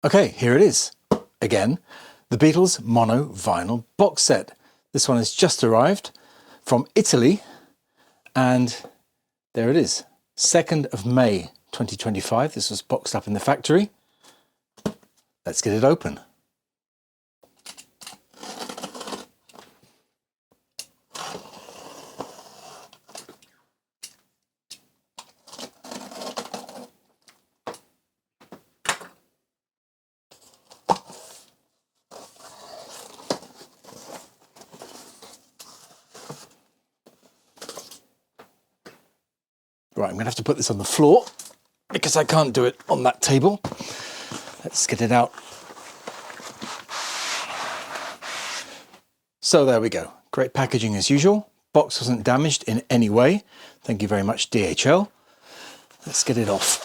Okay, here it is. Again, the Beatles mono vinyl box set. This one has just arrived from Italy, and there it is. 2nd of May 2025. This was boxed up in the factory. Let's get it open. Right, I'm going to have to put this on the floor because I can't do it on that table. Let's get it out. So there we go. Great packaging as usual. Box wasn't damaged in any way. Thank you very much, DHL. Let's get it off.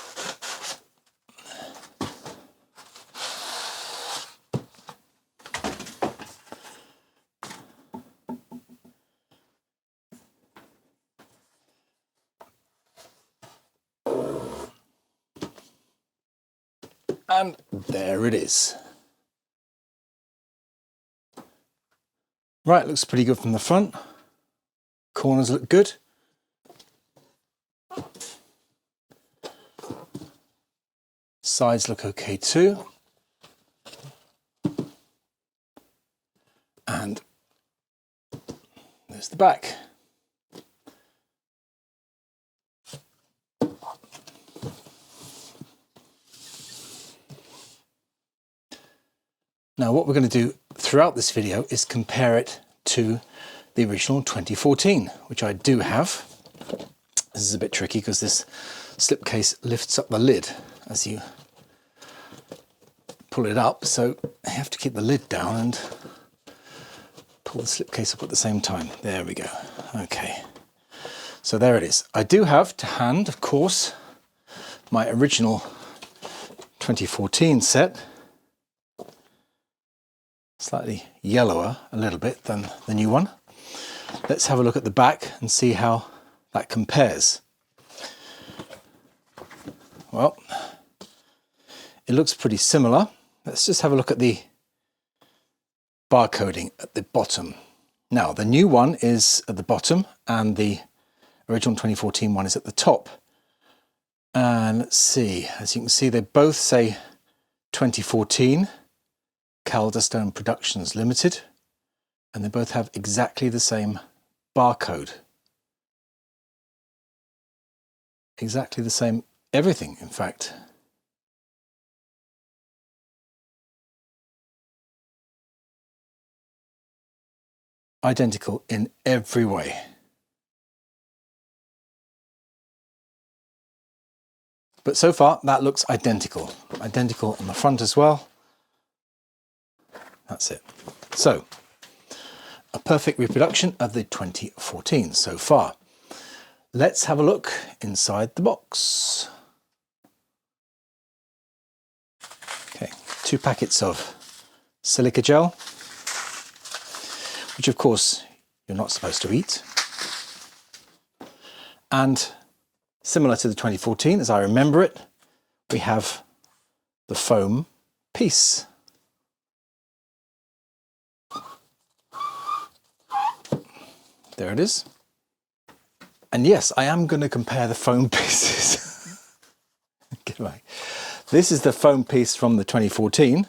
And there it is. Right, looks pretty good from the front. Corners look good. Sides look okay too. And there's the back. Now what we're going to do throughout this video is compare it to the original 2014, which I do have. This is a bit tricky because this slipcase lifts up the lid as you pull it up, so you have to keep the lid down and pull the slipcase up at the same time. There we go. Okay, so there it is. I do have to hand, of course, my original 2014 set. Slightly yellower a little bit than the new one. Let's have a look at the back and see how that compares. Well, it looks pretty similar. Let's just have a look at the barcoding at the bottom. Now, the new one is at the bottom and the original 2014 one is at the top. And let's see, as you can see, they both say 2014. Calderstone Productions Limited, and they both have exactly the same barcode. Exactly the same everything, in fact. Identical in every way. But so far, that looks identical. Identical on the front as well. That's it. So, a perfect reproduction of the 2014 so far. Let's have a look inside the box. Okay, 2 packets of silica gel, which of course you're not supposed to eat. And similar to the 2014, as I remember it, we have the foam piece. There it is. And yes, I am going to compare the foam pieces. Get away. This is the foam piece from the 2014.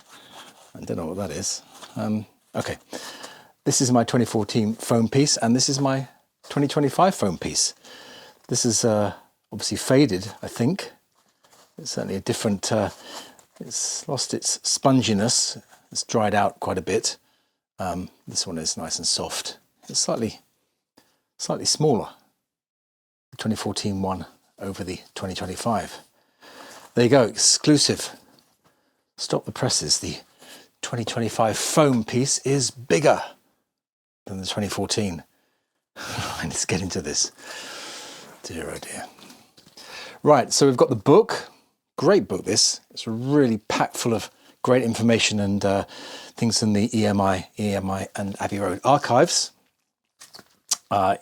I don't know what that is. Okay. This is my 2014 foam piece, and this is my 2025 foam piece. This is obviously faded, I think. It's certainly a different, it's lost its sponginess. It's dried out quite a bit. This one is nice and soft. It's slightly smaller, the 2014 one over the 2025. There you go, exclusive. Stop the presses. The 2025 foam piece is bigger than the 2014. Let's get into this. Dear oh dear. Right, so we've got the book. Great book this. It's really packed full of great information and things in the EMI and Abbey Road archives.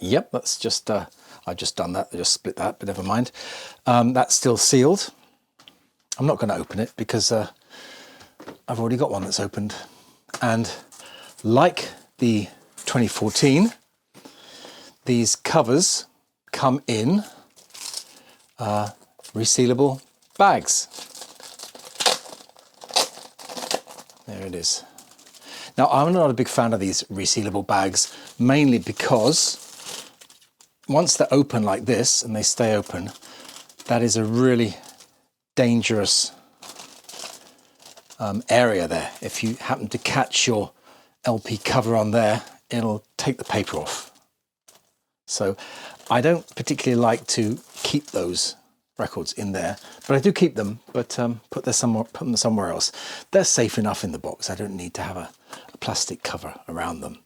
Yep, that's just, I've just done that, I just split that, but never mind. That's still sealed. I'm not going to open it because I've already got one that's opened. And like the 2014, these covers come in resealable bags. There it is. Now, I'm not a big fan of these resealable bags, mainly because once they're open like this and they stay open, that is a really dangerous area there. If you happen to catch your LP cover on there, it'll take the paper off. So I don't particularly like to keep those records in there, but I do keep them, but put them somewhere else. They're safe enough in the box. I don't need to have a plastic cover around them.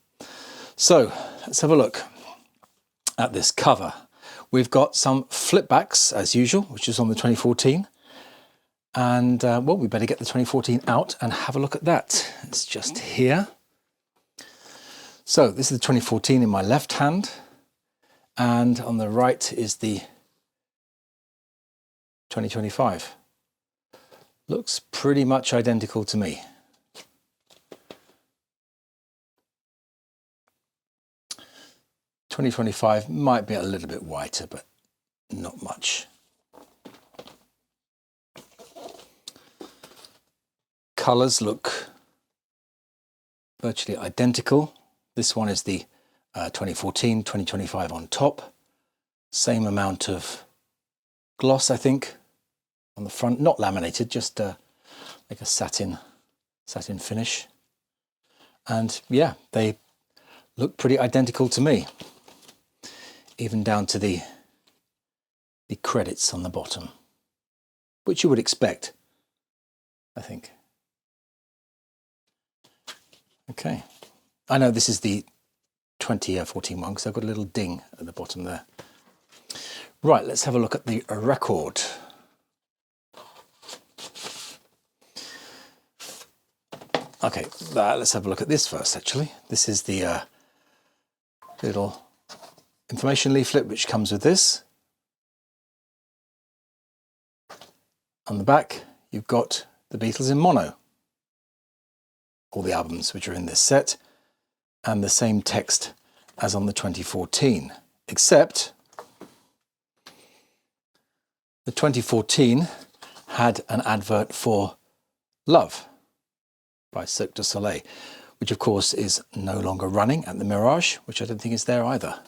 So let's have a look at this cover. We've got some flip backs as usual, which is on the 2014. And well, we better get the 2014 out and have a look at that. It's just here. So this is the 2014 in my left hand, and on the right is the 2025. Looks pretty much identical to me. $2025 might be a little bit whiter, but not much. Colours look virtually identical. This one is the 2014, 2025 on top. Same amount of gloss, I think, on the front. Not laminated, just like a satin finish. And yeah, they look pretty identical to me, even down to the credits on the bottom, which you would expect, I think. Okay, I know this is the 2014 one because I've got a little ding at the bottom there. Right, let's have a look at the record. Okay, let's have a look at this first, actually. This is the little information leaflet which comes with this. On the back, you've got the Beatles in mono, all the albums which are in this set, and the same text as on the 2014, except the 2014 had an advert for Love by Cirque du Soleil, which of course is no longer running at the Mirage, which I don't think is there either.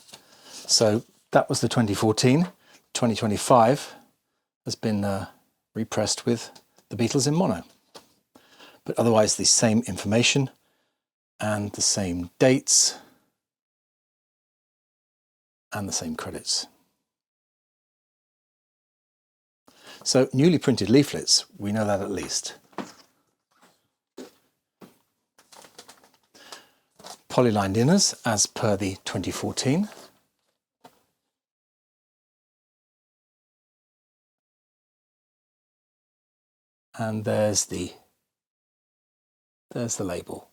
So that was the 2014. 2025 has been repressed with the Beatles in mono. But otherwise the same information and the same dates and the same credits. So newly printed leaflets, we know that at least. Polylined inners as per the 2014. And there's the label.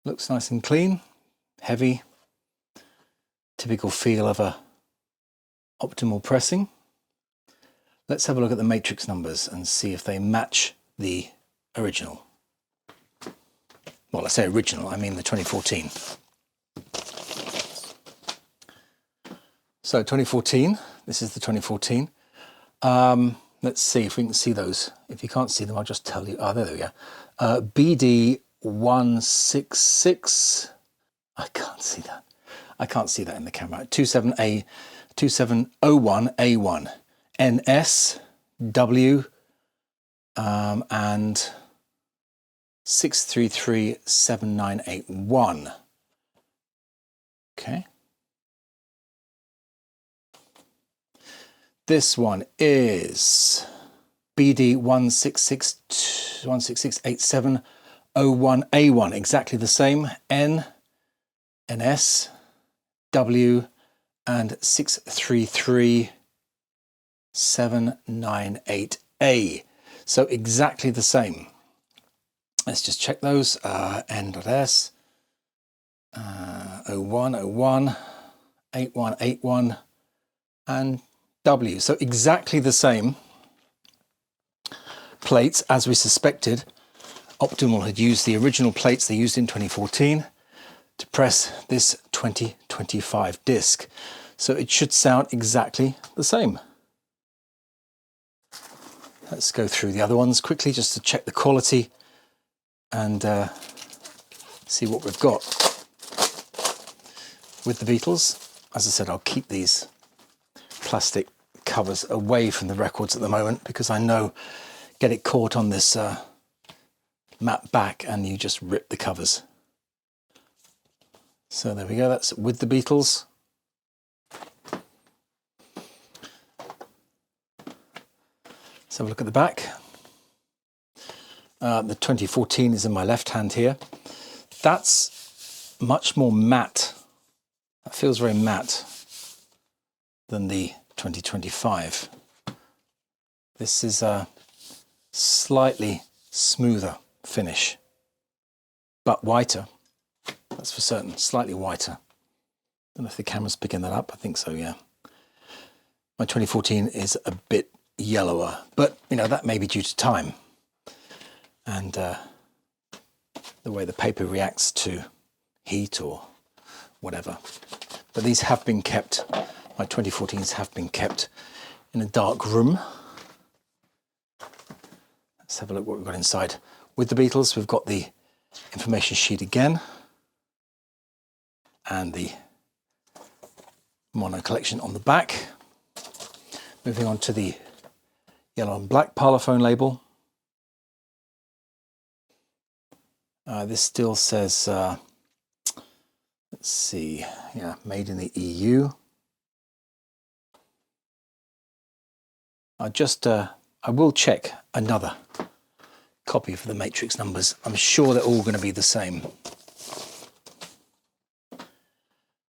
Looks nice and clean, heavy, typical feel of a optimal pressing. Let's have a look at the matrix numbers and see if they match the original. Well, I say original, I mean the 2014. So 2014, this is the 2014. Let's see if we can see those. If you can't see them, I'll just tell you. Oh, there we go. BD 166. I can't see that. I can't see that in the camera. 2701A1. NS, W, and 6337981. Okay. This one is BD 1668701A1, exactly the same. N, NS, W, and 6337998A. So exactly the same. Let's just check those. N.S, 01, 8181 and W. So exactly the same plates as we suspected. Optimal had used the original plates they used in 2014 to press this 2025 disc. So it should sound exactly the same. Let's go through the other ones quickly just to check the quality and see what we've got. With the Beatles, as I said, I'll keep these plastic covers away from the records at the moment because I know get it caught on this matte back and you just rip the covers. So there we go, that's With the Beatles. Let's have a look at the back. The 2014 is in my left hand here. That's much more matte. That feels very matte than the 2025. This is a slightly smoother finish, but whiter. That's for certain, slightly whiter. Don't know if the camera's picking that up. I think so, yeah. My 2014 is a bit yellower, but you know, that may be due to time and the way the paper reacts to heat or whatever. But these have been kept, my 2014s have been kept in a dark room. Let's have a look what we've got inside. With the Beatles, we've got the information sheet again and the mono collection on the back. Moving on to the yellow and black parlophone label. This still says, let's see, yeah, made in the EU. I will check another copy for the matrix numbers. I'm sure they're all going to be the same.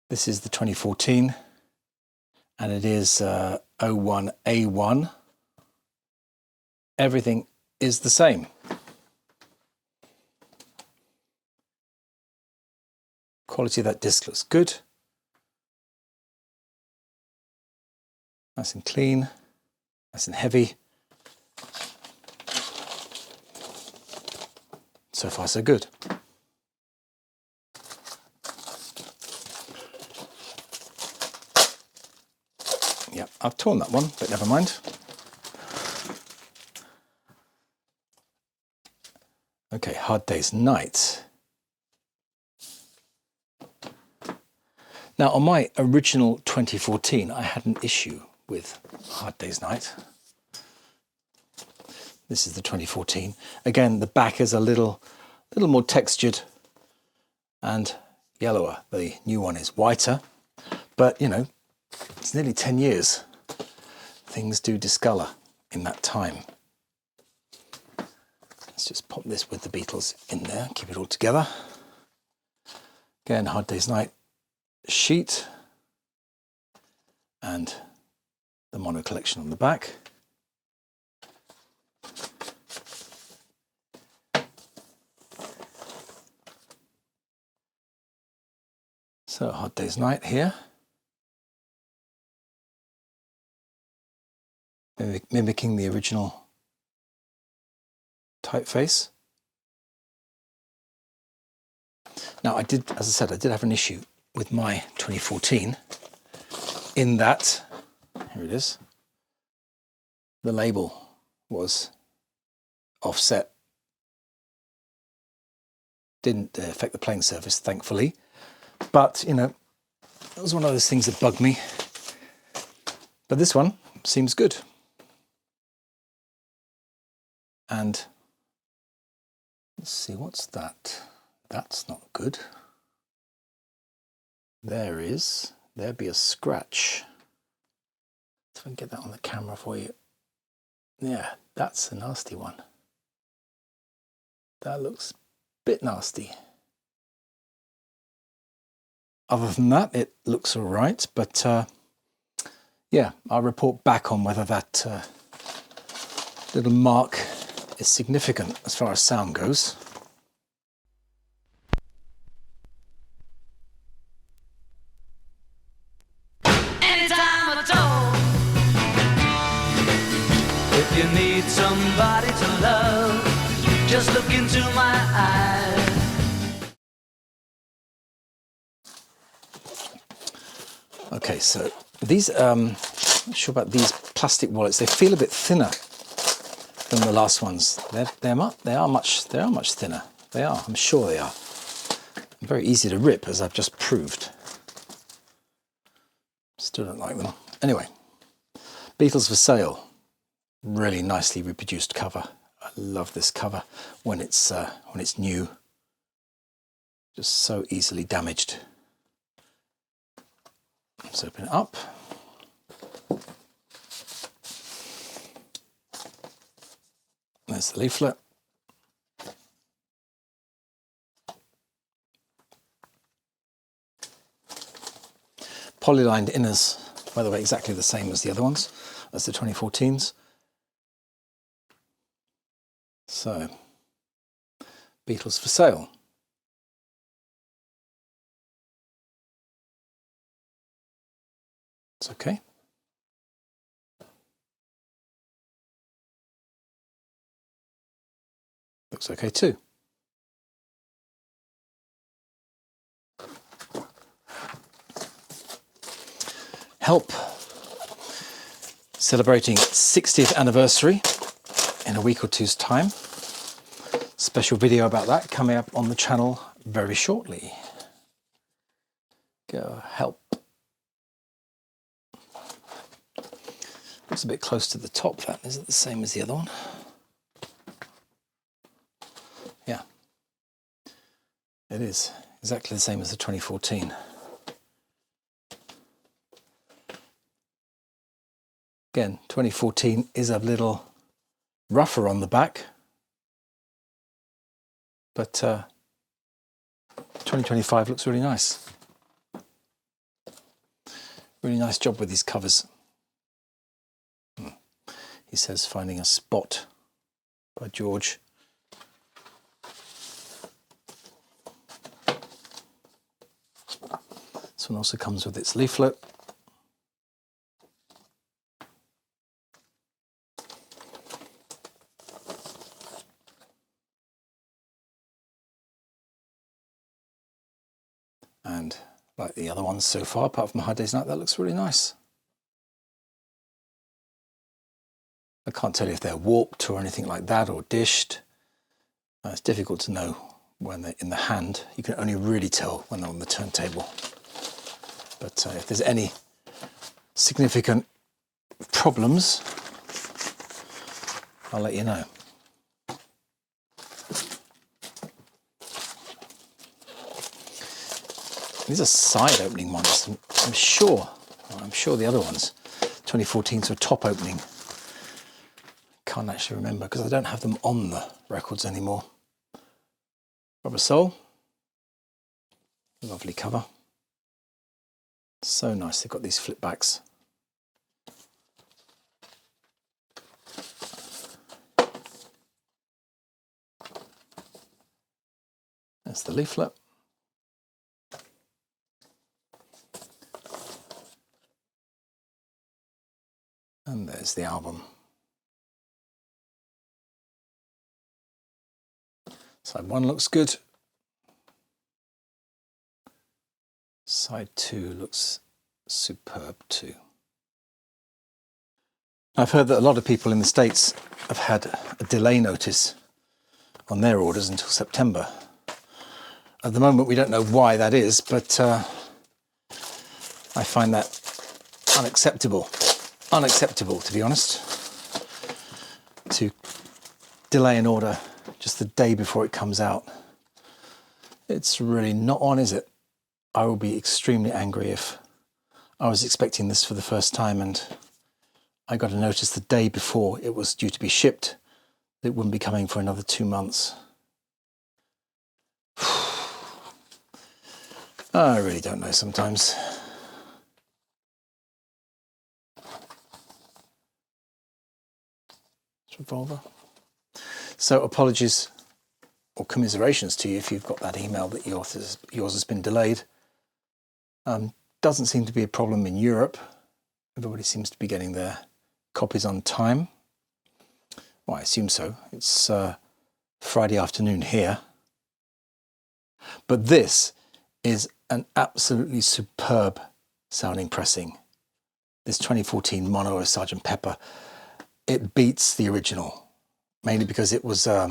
This is the 2014 and it is 01A1. Everything is the same. Quality of that disc looks good. Nice and clean, nice and heavy. So far so good. Yeah, I've torn that one, but never mind. Okay, Hard Day's Night. Now, on my original 2014, I had an issue with Hard Day's Night. This is the 2014. Again, the back is a little more textured and yellower. The new one is whiter, but you know, it's nearly 10 years. Things do discolor in that time. Let's just pop this With the Beatles in there, keep it all together. Again, Hard Day's Night sheet and the mono collection on the back. So Hard Day's Night here. Mimicking the original typeface. Now I did, as I said, I did have an issue with my 2014 in that, here it is, the label was offset. Didn't affect the playing surface, thankfully. But, you know, it was one of those things that bugged me. But this one seems good. And let's see, what's that? That's not good. There'd be a scratch. So I can get that on the camera for you. Yeah, that's a nasty one. That looks a bit nasty. Other than that, it looks all right, but yeah, I'll report back on whether that little mark is significant as far as sound goes. time at all. If you need somebody to love, just look into my eyes. Okay, so these, I'm not sure about these plastic wallets. They feel a bit thinner than the last ones. They are much thinner. They are, I'm sure they are. Very easy to rip, as I've just proved. Still don't like them. Anyway, Beatles for Sale. Really nicely reproduced cover. I love this cover when it's new. Just so easily damaged. Let's open it up. There's the leaflet. Polylined inners, by the way, exactly the same as the other ones, as the 2014s. So, Beatles for Sale. It's okay. Looks okay too. Help! Celebrating 60th anniversary in a week or two's time. Special video about that coming up on the channel very shortly. Go Help. Looks a bit close to the top, that. Is it the same as the other one? Yeah. It is. Exactly the same as the 2014. Again, 2014 is a little rougher on the back, but 2025 looks really nice. Really nice job with these covers. He says Finding a Spot by George. This one also comes with its leaflet. And like the other ones so far, apart from Hard Day's Night, that looks really nice. I can't tell you if they're warped or anything like that, or dished. It's difficult to know when they're in the hand. You can only really tell when they're on the turntable. But if there's any significant problems, I'll let you know. These are side opening ones. I'm sure the other ones, 2014s, were top opening. Can't actually remember because I don't have them on the records anymore. Rubber sole. Lovely cover. So nice. They've got these flip backs. That's the leaflet. And there's the album. Side 1 looks good. Side 2 looks superb too. I've heard that a lot of people in the States have had a delay notice on their orders until September. At the moment we don't know why that is, but I find that unacceptable. Unacceptable, to be honest, to delay an order just the day before it comes out. It's really not on, is it? I will be extremely angry if I was expecting this for the first time and I got a notice the day before it was due to be shipped that it wouldn't be coming for another 2 months. I really don't know sometimes. Revolver. So apologies or commiserations to you if you've got that email that yours has been delayed. Doesn't seem to be a problem in Europe. Everybody seems to be getting their copies on time. Well, I assume so. It's Friday afternoon here. But this is an absolutely superb sounding pressing. This 2014 mono of Sgt. Pepper. It beats the original, mainly because it was it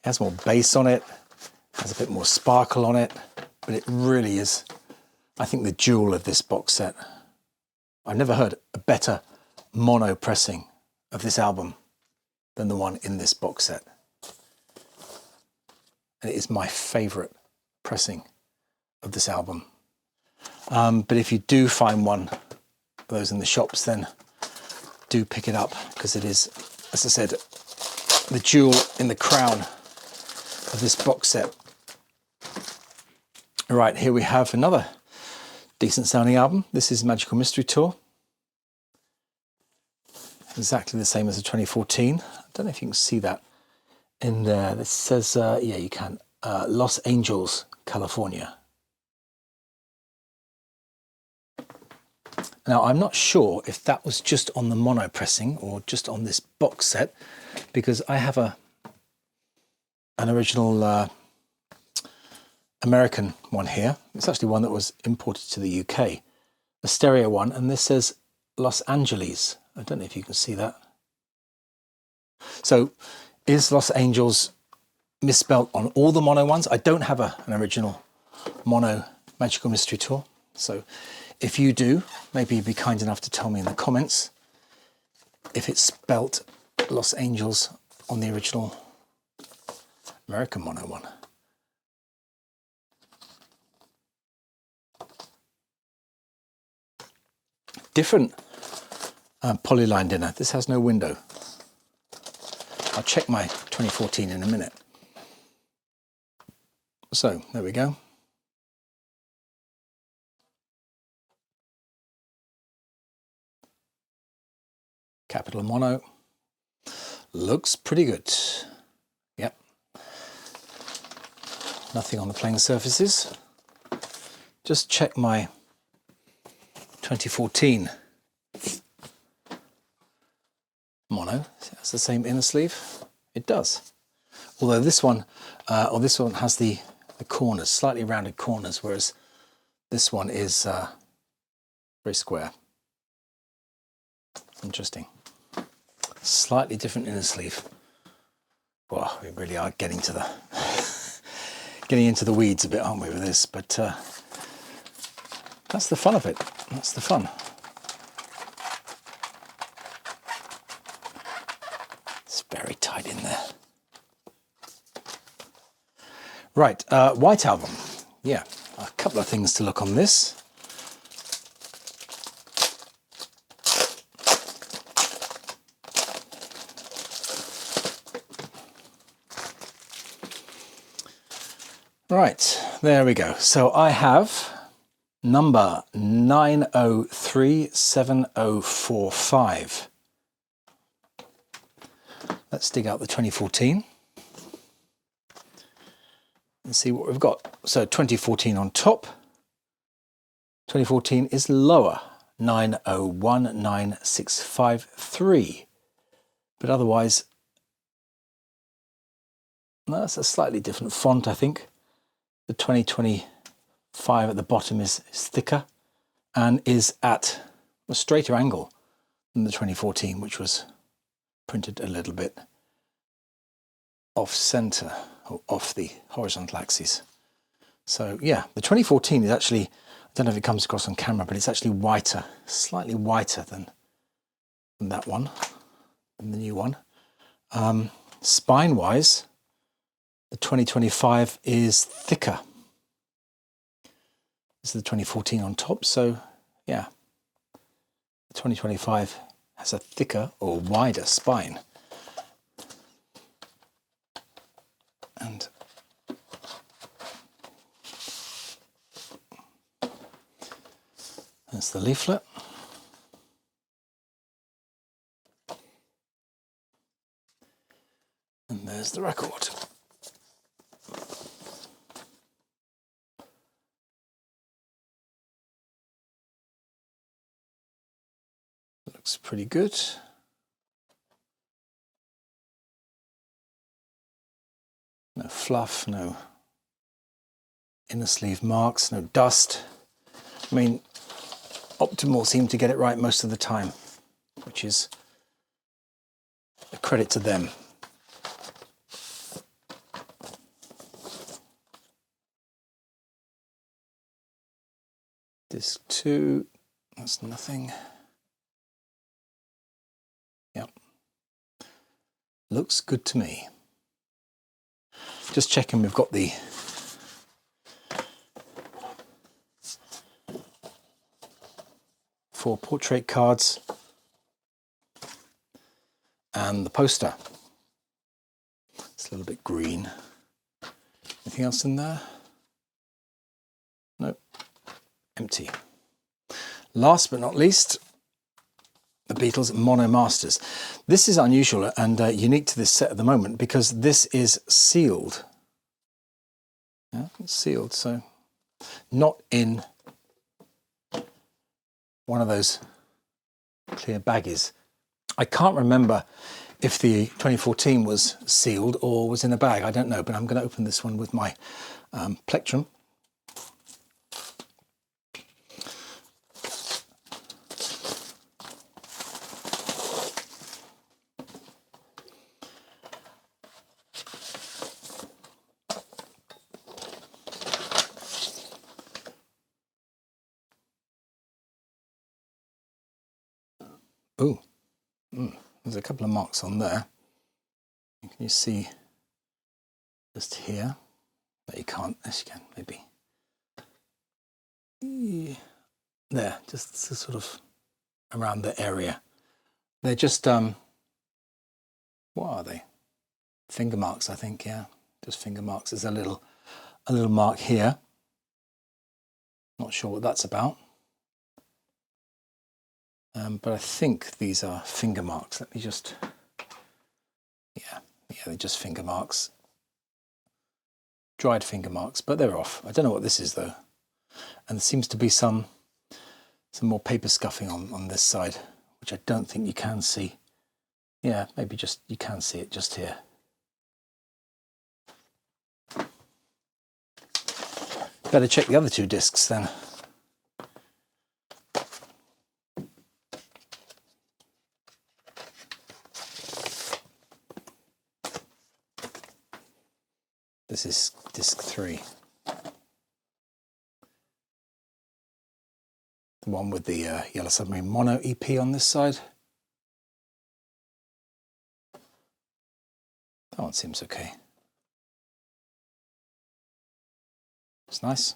has more bass on it, has a bit more sparkle on it, but it really is, I think, the jewel of this box set. I've never heard a better mono pressing of this album than the one in this box set. And it is my favourite pressing of this album. But if you do find one of those in the shops, then do pick it up, because it is, as I said, the jewel in the crown of this box set. Right, here we have another decent sounding album. This is Magical Mystery Tour. Exactly the same as the 2014. I don't know if you can see that in there. This says, yeah, you can. Los Angeles, California. Now, I'm not sure if that was just on the mono pressing or just on this box set, because I have an original American one here. It's actually one that was imported to the UK, a stereo one, and this says Los Angeles. I don't know if you can see that. So is Los Angeles misspelled on all the mono ones? I don't have an original mono Magical Mystery Tour. So if you do, maybe be kind enough to tell me in the comments if it's spelt Los Angeles on the original American mono one. Different polyline dinner. This has no window. I'll check my 2014 in a minute. So there we go. Capital mono. Looks pretty good. Yep. Nothing on the playing surfaces. Just check my 2014 mono. It has the same inner sleeve. It does. Although this one, has the corners, slightly rounded corners, whereas this one is very square. Interesting. Slightly different inner sleeve. Well, we really are getting to the getting into the weeds a bit, aren't we, with this? But that's the fun of it. That's the fun. It's very tight in there. Right, White Album. Yeah, a couple of things to look on this. Right, there we go. So I have number 9037045. Let's dig out the 2014 and see what we've got. So 2014 on top. 2014 is lower, 9019653. But otherwise, no, that's a slightly different font, I think. The 2025 at the bottom is thicker and is at a straighter angle than the 2014, which was printed a little bit off center or off the horizontal axis. So yeah, the 2014 is actually, I don't know if it comes across on camera, but it's actually whiter, slightly whiter than that one, than the new one. Spine wise, the 2025 is thicker. This is the 2014 on top, so yeah, the 2025 has a thicker or wider spine. And that's the leaflet. And there's the record. looks pretty good. No fluff, no inner sleeve marks, no dust. I mean, Optimal seem to get it right most of the time, which is a credit to them. Disc 2, that's nothing. Yep. Looks good to me. Just checking we've got the four portrait cards and the poster. It's a little bit green. Anything else in there? Nope. Empty. Last but not least, the Beatles Mono Masters. This is unusual and unique to this set at the moment because this is sealed. Yeah, it's sealed, so not in one of those clear baggies. I can't remember if the 2014 was sealed or was in a bag. I don't know, but I'm going to open this one with my plectrum. Oh, there's a couple of marks on there. Can you see just here? That you can't, yes you can, maybe. Yeah. There, just sort of around the area. They're just, what are they? Finger marks, I think, yeah. Just finger marks. There's a little mark here. Not sure what that's about. But I think these are finger marks. Let me just, yeah, they're just finger marks. Dried finger marks, but they're off. I don't know what this is though. And there seems to be some more paper scuffing on this side, which I don't think you can see. Yeah, maybe just, you can see it just here. Better check the other two discs then. This is disc 3. The one with the Yellow Submarine Mono EP on this side. That one seems okay. It's nice.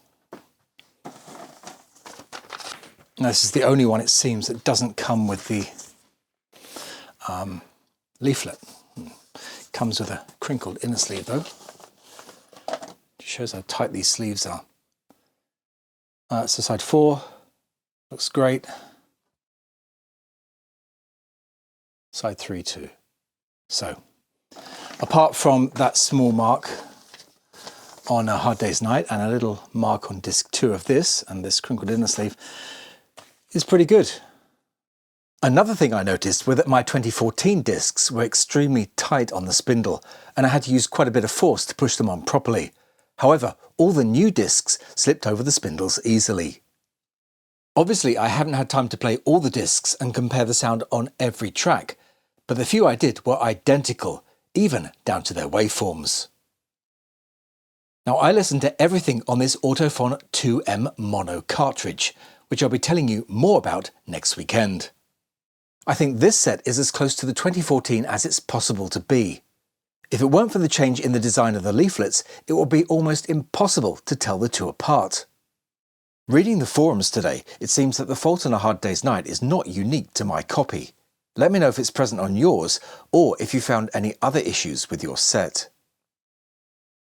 Now, this is the only one, it seems, that doesn't come with the leaflet. It comes with a crinkled inner sleeve though. Shows how tight these sleeves are. So side 4 looks great. Side 3 too. So apart from that small mark on A Hard Day's Night and a little mark on disc 2 of this and this crinkled inner sleeve, is pretty good. Another thing I noticed was that my 2014 discs were extremely tight on the spindle and I had to use quite a bit of force to push them on properly. However, all the new discs slipped over the spindles easily. Obviously, I haven't had time to play all the discs and compare the sound on every track, but the few I did were identical, even down to their waveforms. Now, I listened to everything on this Autophon 2M mono cartridge, which I'll be telling you more about next weekend. I think this set is as close to the 2014 as it's possible to be. If it weren't for the change in the design of the leaflets, it would be almost impossible to tell the two apart. Reading the forums today, it seems that the fault on A Hard Day's Night is not unique to my copy. Let me know if it's present on yours, or if you found any other issues with your set.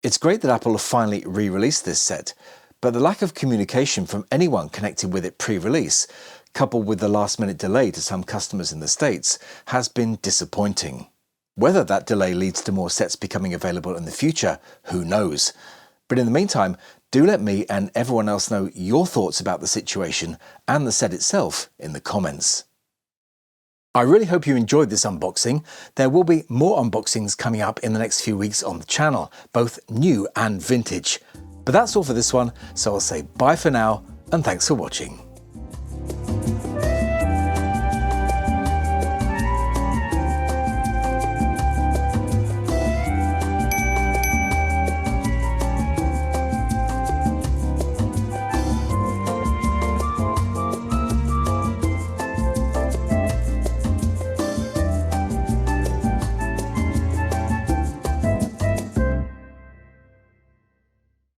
It's great that Apple have finally re-released this set, but the lack of communication from anyone connected with it pre-release, coupled with the last-minute delay to some customers in the States, has been disappointing. Whether that delay leads to more sets becoming available in the future, who knows? But in the meantime, do let me and everyone else know your thoughts about the situation and the set itself in the comments. I really hope you enjoyed this unboxing. There will be more unboxings coming up in the next few weeks on the channel, both new and vintage. But that's all for this one, so I'll say bye for now and thanks for watching.